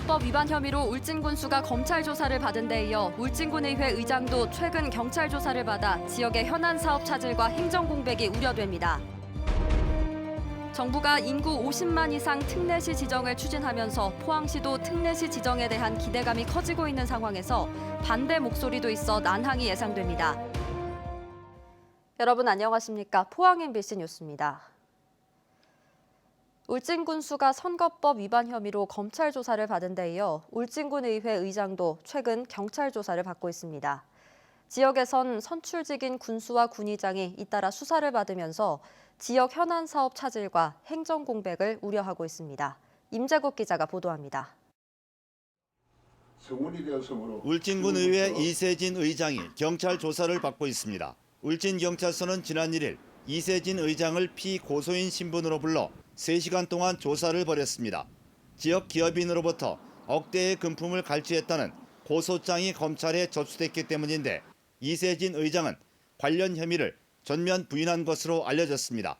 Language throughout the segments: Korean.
선거법 위반 혐의로 울진 군수가 검찰 조사를 받은 데 이어 울진군의회 의장도 최근 경찰 조사를 받아 지역의 현안 사업 차질과 행정 공백이 우려됩니다. 정부가 인구 50만 이상 특례시 지정을 추진하면서 포항시도 특례시 지정에 대한 기대감이 커지고 있는 상황에서 반대 목소리도 있어 난항이 예상됩니다. 여러분 안녕하십니까? 포항 MBC 뉴스입니다. 울진 군수가 선거법 위반 혐의로 검찰 조사를 받은 데 이어 울진군의회 의장도 최근 경찰 조사를 받고 있습니다. 지역에선 선출직인 군수와 군의장이 잇따라 수사를 받으면서 지역 현안 사업 차질과 행정 공백을 우려하고 있습니다. 임재국 기자가 보도합니다. 울진군의회 이세진 의장이 경찰 조사를 받고 있습니다. 울진경찰서는 지난 1일 이세진 의장을 피고소인 신분으로 불러 3시간 동안 조사를 벌였습니다. 지역 기업인으로부터 억대의 금품을 갈취했다는 고소장이 검찰에 접수됐기 때문인데 이세진 의장은 관련 혐의를 전면 부인한 것으로 알려졌습니다.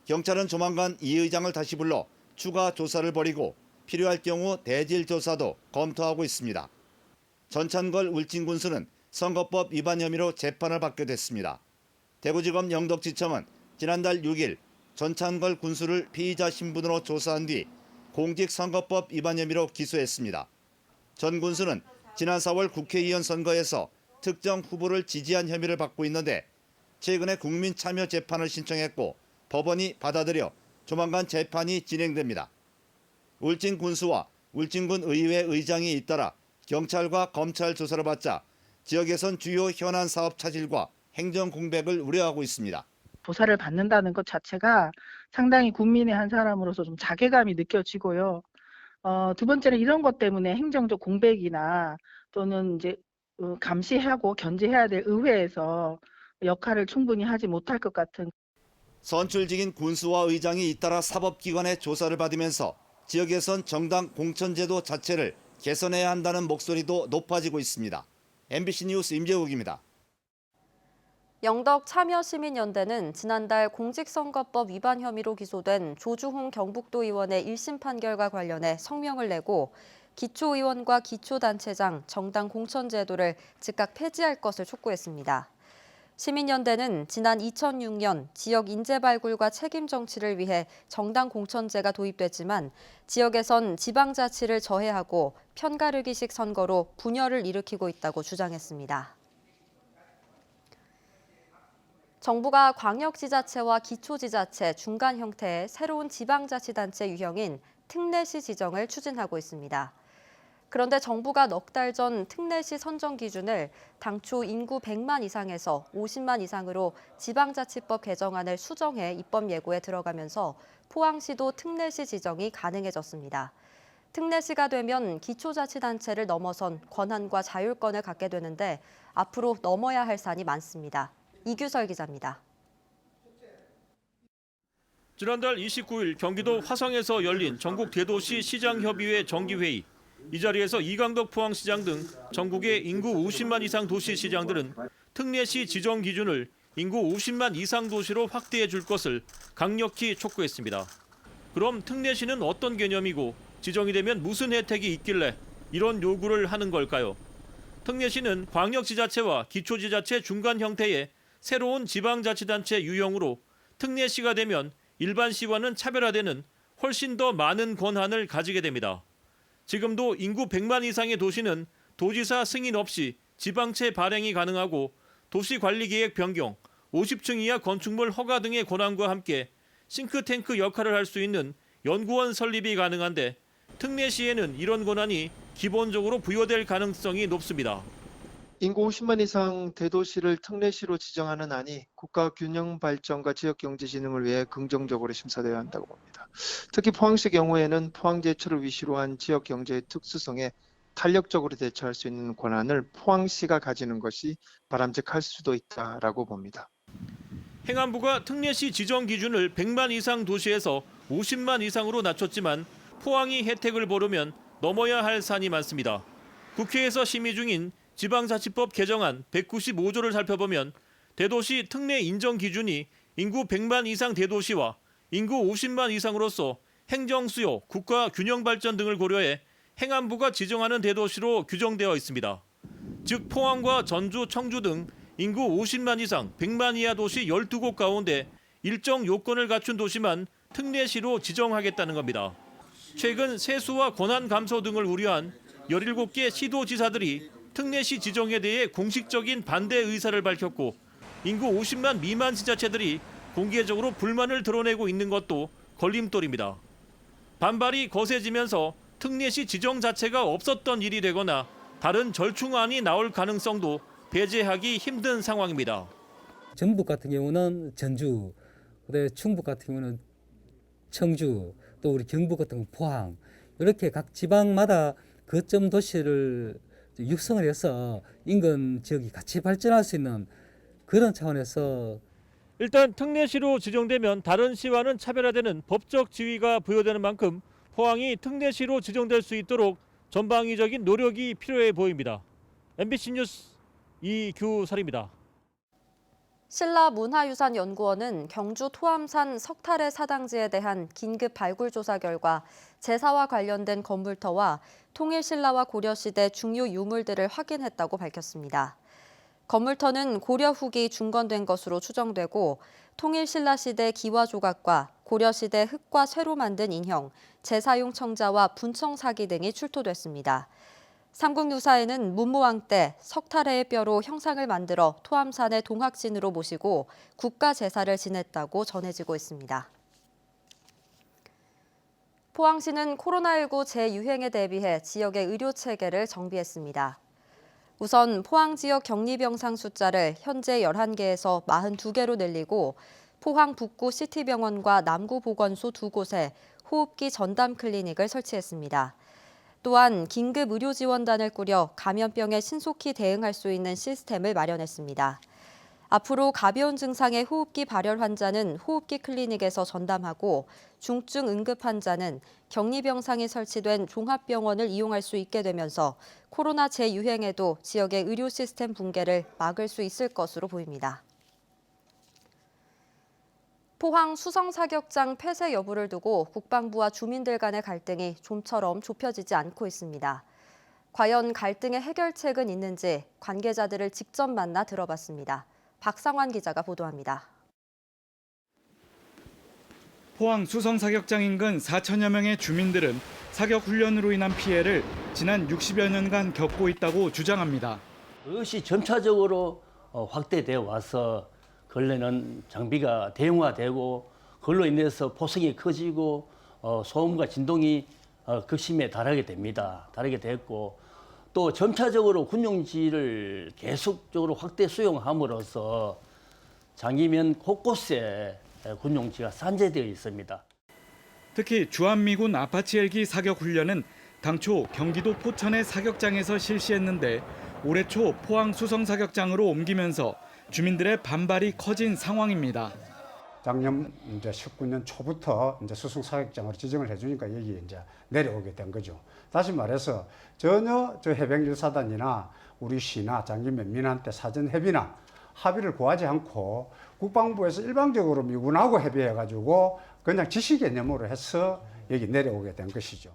경찰은 조만간 이 의장을 다시 불러 추가 조사를 벌이고 필요할 경우 대질 조사도 검토하고 있습니다. 전찬걸 울진군수는 선거법 위반 혐의로 재판을 받게 됐습니다. 대구지검 영덕지청은 지난달 6일 전찬걸 군수를 피의자 신분으로 조사한 뒤 공직선거법 위반 혐의로 기소했습니다. 전 군수는 지난 4월 국회의원 선거에서 특정 후보를 지지한 혐의를 받고 있는데 최근에 국민참여재판을 신청했고 법원이 받아들여 조만간 재판이 진행됩니다. 울진 군수와 울진군 의회 의장이 잇따라 경찰과 검찰 조사를 받자 지역에선 주요 현안 사업 차질과 행정 공백을 우려하고 있습니다. 조사를 받는다는 것 자체가 상당히 국민의 한 사람으로서 좀 자괴감이 느껴지고요. 두 번째는 이런 것 때문에 행정적 공백이나 또는 이제 감시하고 견제해야 될 의회에서 역할을 충분히 하지 못할 것 같은. 선출직인 군수와 의장이 잇따라 사법기관의 조사를 받으면서 지역에선 정당 공천제도 자체를 개선해야 한다는 목소리도 높아지고 있습니다. MBC 뉴스 임재욱입니다. 영덕 참여시민연대는 지난달 공직선거법 위반 혐의로 기소된 조주홍 경북도 의원의 1심 판결과 관련해 성명을 내고 기초의원과 기초단체장, 정당 공천제도를 즉각 폐지할 것을 촉구했습니다. 시민연대는 지난 2006년 지역 인재 발굴과 책임 정치를 위해 정당 공천제가 도입됐지만 지역에선 지방자치를 저해하고 편가르기식 선거로 분열을 일으키고 있다고 주장했습니다. 정부가 광역지자체와 기초지자체 중간 형태의 새로운 지방자치단체 유형인 특례시 지정을 추진하고 있습니다. 그런데 정부가 넉 달 전 특례시 선정 기준을 당초 인구 100만 이상에서 50만 이상으로 지방자치법 개정안을 수정해 입법 예고에 들어가면서 포항시도 특례시 지정이 가능해졌습니다. 특례시가 되면 기초자치단체를 넘어선 권한과 자율권을 갖게 되는데 앞으로 넘어야 할 산이 많습니다. 이규설 기자입니다. 지난달 29일 경기도 화성에서 열린 전국 대도시 시장협의회 정기회의. 이 자리에서 이강덕 포항시장 등 전국의 인구 50만 이상 도시 시장들은 특례시 지정 기준을 인구 50만 이상 도시로 확대해 줄 것을 강력히 촉구했습니다. 그럼 특례시는 어떤 개념이고 지정이 되면 무슨 혜택이 있길래 이런 요구를 하는 걸까요? 특례시는 광역지자체와 기초지자체 중간 형태의 새로운 지방자치단체 유형으로 특례시가 되면 일반 시와는 차별화되는 훨씬 더 많은 권한을 가지게 됩니다. 지금도 인구 100만 이상의 도시는 도지사 승인 없이 지방채 발행이 가능하고 도시관리계획 변경, 50층 이하 건축물 허가 등의 권한과 함께 싱크탱크 역할을 할 수 있는 연구원 설립이 가능한데 특례시에는 이런 권한이 기본적으로 부여될 가능성이 높습니다. 인구 50만 이상 대도시를 특례시로 지정하는 안이 국가 균형 발전과 지역 경제 진흥을 위해 긍정적으로 심사되어야 한다고 봅니다. 특히 포항시 경우에는 포항 제철을 위시로 한 지역 경제의 특수성에 탄력적으로 대처할 수 있는 권한을 포항시가 가지는 것이 바람직할 수도 있다라고 봅니다. 행안부가 특례시 지정 기준을 100만 이상 도시에서 50만 이상으로 낮췄지만 포항이 혜택을 보려면 넘어야 할 산이 많습니다. 국회에서 심의 중인 지방자치법 개정안 195조를 살펴보면 대도시 특례 인정 기준이 인구 100만 이상 대도시와 인구 50만 이상으로서 행정 수요, 국가 균형 발전 등을 고려해 행안부가 지정하는 대도시로 규정되어 있습니다. 즉 포항과 전주, 청주 등 인구 50만 이상 100만 이하 도시 12곳 가운데 일정 요건을 갖춘 도시만 특례시로 지정하겠다는 겁니다. 최근 세수와 권한 감소 등을 우려한 17개 시도지사들이 특례시 지정에 대해 공식적인 반대 의사를 밝혔고 인구 50만 미만 지자체들이 공개적으로 불만을 드러내고 있는 것도 걸림돌입니다. 반발이 거세지면서 특례시 지정 자체가 없었던 일이 되거나 다른 절충안이 나올 가능성도 배제하기 힘든 상황입니다. 전북 같은 경우는 전주, 그다음에 충북 같은 경우는 청주, 또 우리 경북 같은 경우 포항, 이렇게 각 지방마다 거점 도시를 육성을 해서 인근 지역이 같이 발전할 수 있는 그런 차원에서 일단 특례시로 지정되면 다른 시와는 차별화되는 법적 지위가 부여되는 만큼 포항이 특례시로 지정될 수 있도록 전방위적인 노력이 필요해 보입니다. MBC 뉴스 이규설입니다. 신라문화유산연구원은 경주 토암산 석탈의 사당지에 대한 긴급 발굴 조사 결과 제사와 관련된 건물터와 통일신라와 고려시대 중요 유물들을 확인했다고 밝혔습니다. 건물터는 고려 후기 중건된 것으로 추정되고 통일신라 시대 기와 조각과 고려시대 흙과 쇠로 만든 인형, 제사용 청자와 분청사기 등이 출토됐습니다. 삼국유사에는 문무왕 때 석탈해의 뼈로 형상을 만들어 토암산의 동학진으로 모시고 국가 제사를 지냈다고 전해지고 있습니다. 포항시는 코로나19 재유행에 대비해 지역의 의료 체계를 정비했습니다. 우선 포항 지역 격리병상 숫자를 현재 11개에서 42개로 늘리고 포항 북구 시티병원과 남구 보건소 2곳에 호흡기 전담 클리닉을 설치했습니다. 또한 긴급 의료지원단을 꾸려 감염병에 신속히 대응할 수 있는 시스템을 마련했습니다. 앞으로 가벼운 증상의 호흡기 발열 환자는 호흡기 클리닉에서 전담하고 중증 응급 환자는 격리병상이 설치된 종합병원을 이용할 수 있게 되면서 코로나 재유행에도 지역의 의료 시스템 붕괴를 막을 수 있을 것으로 보입니다. 포항 수성사격장 폐쇄 여부를 두고 국방부와 주민들 간의 갈등이 좀처럼 좁혀지지 않고 있습니다. 과연 갈등의 해결책은 있는지 관계자들을 직접 만나 들어봤습니다. 박상환 기자가 보도합니다. 포항 수성사격장 인근 4천여 명의 주민들은 사격 훈련으로 인한 피해를 지난 60여 년간 겪고 있다고 주장합니다. 그것이 점차적으로 확대되어 와서 근래는 장비가 대형화되고 그걸로 인해서 포성이 커지고 소음과 진동이 극심에 달하게 됩니다. 달하게 됐고 또 점차적으로 군용지를 계속적으로 확대 수용함으로써 장기면 곳곳에 군용지가 산재되어 있습니다. 특히 주한미군 아파치 헬기 사격 훈련은 당초 경기도 포천의 사격장에서 실시했는데 올해 초 포항 수성사격장으로 옮기면서 주민들의 반발이 커진 상황입니다. 작년 이제 19년 초부터 이제 수성사격장으로 지정을 해주니까 여기 이제 내려오게 된 거죠. 다시 말해서 전혀 저 해병 1사단이나 우리 시나 장기면 민한테 사전 협의나 합의를 구하지 않고 국방부에서 일방적으로 미군하고 협의해가지고 그냥 지시 개념으로 해서 여기 내려오게 된 것이죠.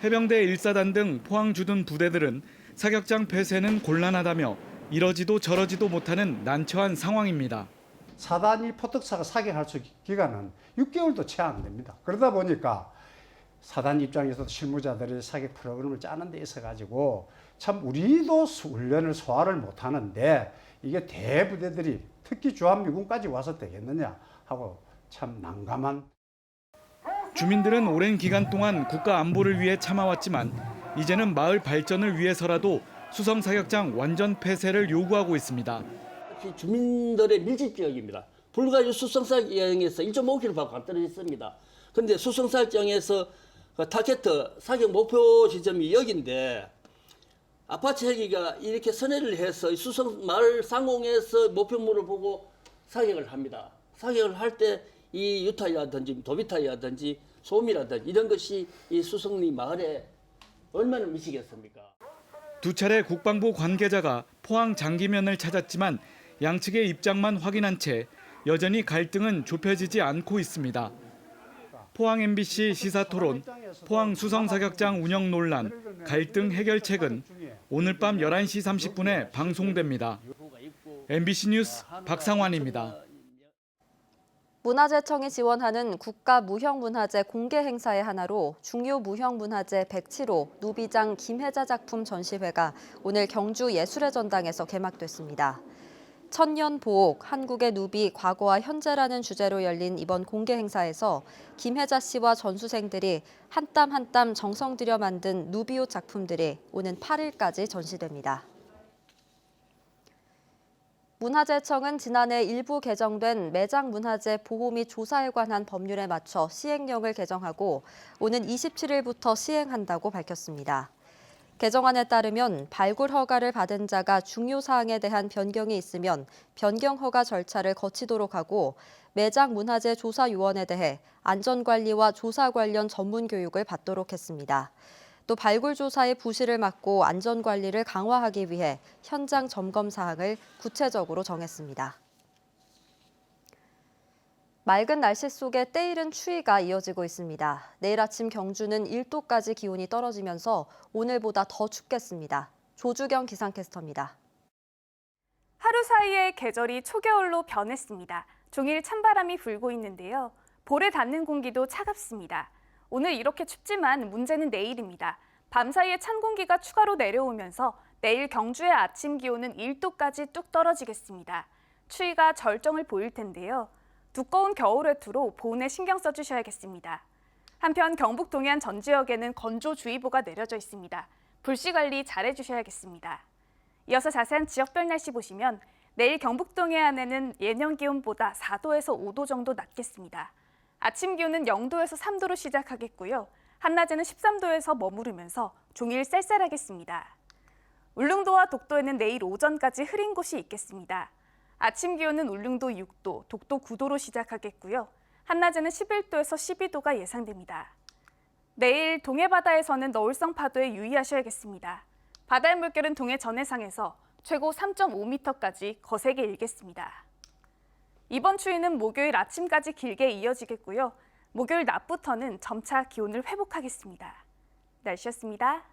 해병대 1사단 등 포항 주둔 부대들은 사격장 폐쇄는 곤란하다며 이러지도 저러지도 못하는 난처한 상황입니다. 사단이 포특사가 사격할 수 기간은 6개월도 채 안 됩니다. 그러다 보니까 사단 입장에서도 실무자들이 사격 프로그램을 짜는 데 있어가지고 참 우리도 훈련을 소화를 못하는데 이게 대부대들이 특히 주한미군까지 와서 되겠느냐 하고 참 난감한. 주민들은 오랜 기간 동안 국가 안보를 위해 참아왔지만 이제는 마을 발전을 위해서라도 수성사격장 완전 폐쇄를 요구하고 있습니다. 주민들의 밀집 지역입니다. 불과 수성사격장에서 1.5km 떨어져 있습니다. 그런데 수성사격장에서 타켓 사격 목표 지점이 여기인데 아파치 헬기가 이렇게 선회를 해서 수성 마을 상공에서 목표물을 보고 사격을 합니다. 사격을 할 때 이 유타라든지 도비타라든지 소음이라든지 이런 것이 이 수성리 마을에 얼마나 미치겠습니까? 두 차례 국방부 관계자가 포항 장기면을 찾았지만 양측의 입장만 확인한 채 여전히 갈등은 좁혀지지 않고 있습니다. 포항 MBC 시사토론 포항 수성사격장 운영 논란, 갈등 해결책은 오늘 밤 11시 30분에 방송됩니다. MBC 뉴스 박상환입니다. 문화재청이 지원하는 국가무형문화재 공개 행사의 하나로 중요 무형문화재 107호 누비장 김혜자 작품 전시회가 오늘 경주 예술의 전당에서 개막됐습니다. 천년 보옥, 한국의 누비, 과거와 현재라는 주제로 열린 이번 공개 행사에서 김혜자 씨와 전수생들이 한 땀 한 땀 정성 들여 만든 누비옷 작품들이 오는 8일까지 전시됩니다. 문화재청은 지난해 일부 개정된 매장 문화재 보호 및 조사에 관한 법률에 맞춰 시행령을 개정하고 오는 27일부터 시행한다고 밝혔습니다. 개정안에 따르면 발굴 허가를 받은 자가 중요 사항에 대한 변경이 있으면 변경 허가 절차를 거치도록 하고 매장 문화재 조사요원에 대해 안전관리와 조사 관련 전문 교육을 받도록 했습니다. 또 발굴 조사의 부실을 막고 안전관리를 강화하기 위해 현장 점검 사항을 구체적으로 정했습니다. 맑은 날씨 속에 때이른 추위가 이어지고 있습니다. 내일 아침 경주는 1도까지 기온이 떨어지면서 오늘보다 더 춥겠습니다. 조주경 기상캐스터입니다. 하루 사이에 계절이 초겨울로 변했습니다. 종일 찬바람이 불고 있는데요. 볼에 닿는 공기도 차갑습니다. 오늘 이렇게 춥지만 문제는 내일입니다. 밤사이에 찬 공기가 추가로 내려오면서 내일 경주의 아침 기온은 1도까지 뚝 떨어지겠습니다. 추위가 절정을 보일 텐데요. 두꺼운 겨울 외투로 보온에 신경 써주셔야겠습니다. 한편 경북 동해안 전 지역에는 건조주의보가 내려져 있습니다. 불씨 관리 잘해주셔야겠습니다. 이어서 자세한 지역별 날씨 보시면 내일 경북 동해안에는 예년 기온보다 4도에서 5도 정도 낮겠습니다. 아침 기온은 0도에서 3도로 시작하겠고요. 한낮에는 13도에서 머무르면서 종일 쌀쌀하겠습니다. 울릉도와 독도에는 내일 오전까지 흐린 곳이 있겠습니다. 아침 기온은 울릉도 6도, 독도 9도로 시작하겠고요. 한낮에는 11도에서 12도가 예상됩니다. 내일 동해 바다에서는 너울성 파도에 유의하셔야겠습니다. 바다의 물결은 동해 전해상에서 최고 3.5m까지 거세게 일겠습니다. 이번 추위는 목요일 아침까지 길게 이어지겠고요. 목요일 낮부터는 점차 기온을 회복하겠습니다. 날씨였습니다.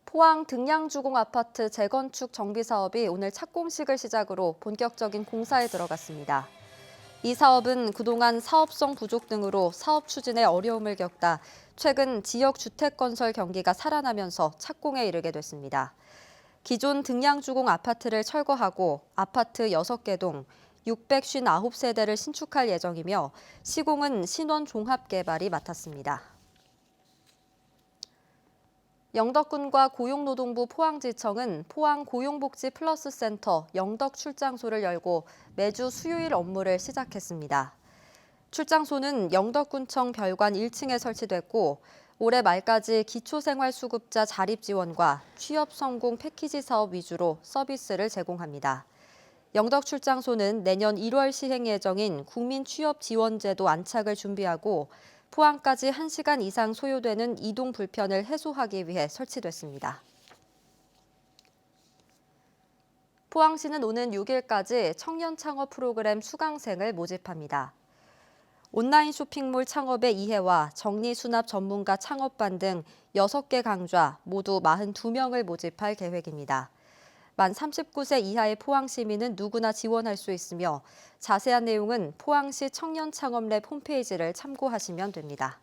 포항 등량주공 아파트 재건축 정비 사업이 오늘 착공식을 시작으로 본격적인 공사에 들어갔습니다. 이 사업은 그동안 사업성 부족 등으로 사업 추진에 어려움을 겪다 최근 지역 주택 건설 경기가 살아나면서 착공에 이르게 됐습니다. 기존 등량주공 아파트를 철거하고 아파트 6개 동 659세대를 신축할 예정이며 시공은 신원종합개발이 맡았습니다. 영덕군과 고용노동부 포항지청은 포항 고용복지 플러스 센터 영덕 출장소를 열고 매주 수요일 업무를 시작했습니다. 출장소는 영덕군청 별관 1층에 설치됐고 올해 말까지 기초생활수급자 자립 지원과 취업 성공 패키지 사업 위주로 서비스를 제공합니다. 영덕 출장소는 내년 1월 시행 예정인 국민취업지원제도 안착을 준비하고 포항까지 1시간 이상 소요되는 이동 불편을 해소하기 위해 설치됐습니다. 포항시는 오는 6일까지 청년 창업 프로그램 수강생을 모집합니다. 온라인 쇼핑몰 창업의 이해와 정리수납 전문가 창업반 등 6개 강좌 모두 42명을 모집할 계획입니다. 만 39세 이하의 포항 시민은 누구나 지원할 수 있으며 자세한 내용은 포항시 청년창업랩 홈페이지를 참고하시면 됩니다.